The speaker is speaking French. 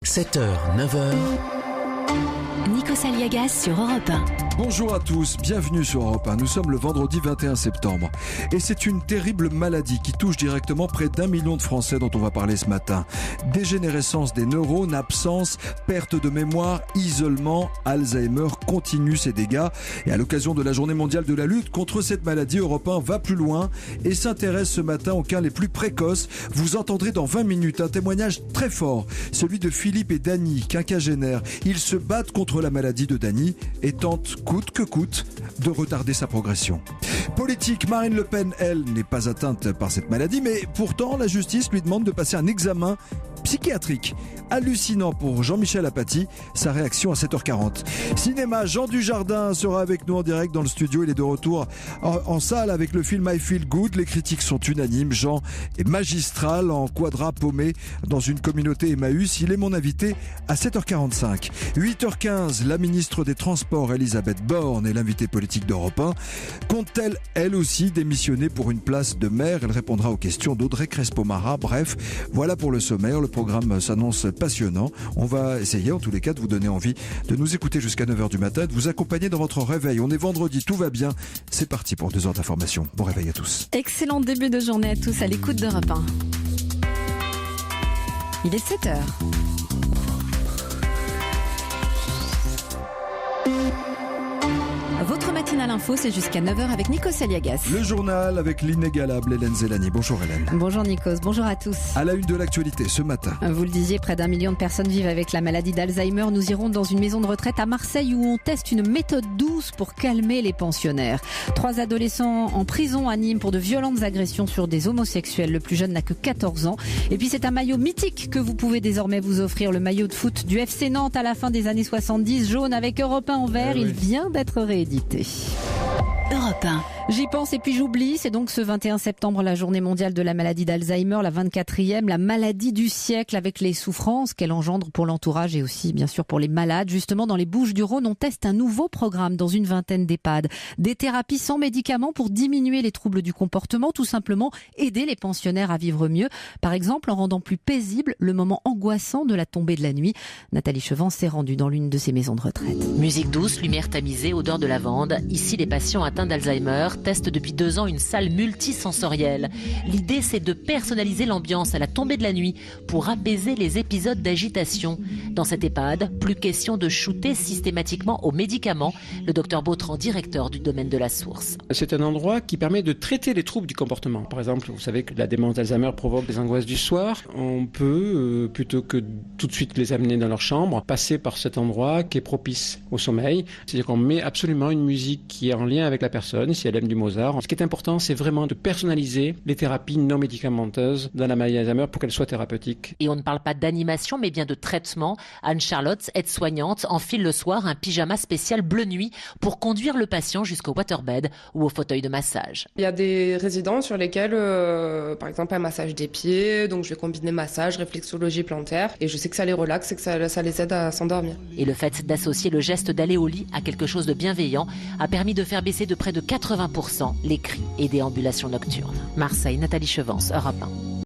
7h, 9h. Nikos Aliagas sur Europe 1. Bonjour à tous, bienvenue sur Europe 1. Nous sommes le vendredi 21 septembre. Et c'est une terrible maladie qui touche directement près d'1 million de Français dont on va parler ce matin. Dégénérescence des neurones, absence, perte de mémoire, isolement, Alzheimer continue ses dégâts. Et à l'occasion de la journée mondiale de la lutte contre cette maladie, Europe 1 va plus loin et s'intéresse ce matin aux cas les plus précoces. Vous entendrez dans 20 minutes un témoignage très fort, celui de Philippe et Dany, quinquagénaires. Ils se battent contre la maladie de Dany et tentent coûte que coûte de retarder sa progression. Politique, Marine Le Pen, elle, n'est pas atteinte par cette maladie, mais pourtant la justice lui demande de passer un examen psychiatrique. Hallucinant pour Jean-Michel Apathy, sa réaction à 7h40. Cinéma, Jean Dujardin sera avec nous en direct dans le studio. Il est de retour en salle avec le film I Feel Good. Les critiques sont unanimes. Jean est magistral en quadra paumé dans une communauté Emmaüs. Il est mon invité à 7h45. 8h15, la ministre des Transports, Elisabeth Borne, est l'invitée politique d'Europe 1. Compte-t-elle, elle aussi, démissionner pour une place de maire? Elle répondra aux questions d'Audrey Crespo-Mara. Bref, voilà pour le sommaire. Le programme s'annonce passionnant. On va essayer en tous les cas de vous donner envie de nous écouter jusqu'à 9h du matin, de vous accompagner dans votre réveil. On est vendredi, tout va bien. C'est parti pour 2 heures d'information. Bon réveil à tous. Excellent début de journée à tous à l'écoute d'Europe 1. Il est 7h. Votre matinale info, c'est jusqu'à 9h avec Nikos Aliagas. Le journal avec l'inégalable Hélène Zellani. Bonjour Hélène. Bonjour Nikos, bonjour à tous. À la une de l'actualité ce matin. Vous le disiez, près d'1 million de personnes vivent avec la maladie d'Alzheimer. Nous irons dans une maison de retraite à Marseille où on teste une méthode douce pour calmer les pensionnaires. 3 adolescents en prison à Nîmes pour de violentes agressions sur des homosexuels. Le plus jeune n'a que 14 ans. Et puis c'est un maillot mythique que vous pouvez désormais vous offrir. Le maillot de foot du FC Nantes à la fin des années 70, jaune avec Europe 1 en vert. Il vient d'être réédité. Europe 1. J'y pense et puis j'oublie. C'est donc ce 21 septembre la journée mondiale de la maladie d'Alzheimer, la 24e, la maladie du siècle avec les souffrances qu'elle engendre pour l'entourage et aussi bien sûr pour les malades. Justement, dans les Bouches-du-Rhône, on teste un nouveau programme dans une vingtaine d'EHPAD. Des thérapies sans médicaments pour diminuer les troubles du comportement, tout simplement aider les pensionnaires à vivre mieux. Par exemple, en rendant plus paisible le moment angoissant de la tombée de la nuit. Nathalie Chevant s'est rendue dans l'une de ces maisons de retraite. Musique douce, lumière tamisée, odeur de lavande. Ici, les patients atteints d'Alzheimer testent depuis 2 ans une salle multisensorielle. L'idée, c'est de personnaliser l'ambiance à la tombée de la nuit pour apaiser les épisodes d'agitation. Dans cet EHPAD, plus question de shooter systématiquement aux médicaments. Le docteur Bautran, directeur du domaine de la source. C'est un endroit qui permet de traiter les troubles du comportement. Par exemple, vous savez que la démence d'Alzheimer provoque des angoisses du soir. On peut, plutôt que tout de suite les amener dans leur chambre, passer par cet endroit qui est propice au sommeil. C'est-à-dire qu'on met absolument une musique qui est en lien avec la personne, si elle aime du Mozart. Ce qui est important, c'est vraiment de personnaliser les thérapies non médicamenteuses dans la maladie d'Alzheimer pour qu'elles soient thérapeutiques. Et on ne parle pas d'animation, mais bien de traitement. Anne-Charlotte, aide-soignante, enfile le soir un pyjama spécial bleu nuit pour conduire le patient jusqu'au waterbed ou au fauteuil de massage. Il y a des résidents sur lesquels, par exemple, un massage des pieds, donc je vais combiner massage, réflexologie plantaire, et je sais que ça les relaxe et que ça les aide à s'endormir. Et le fait d'associer le geste d'aller au lit à quelque chose de bienveillant a permis de faire baisser de près de 80% les cris et déambulations nocturnes. Marseille, Nathalie Chevance, Europe 1.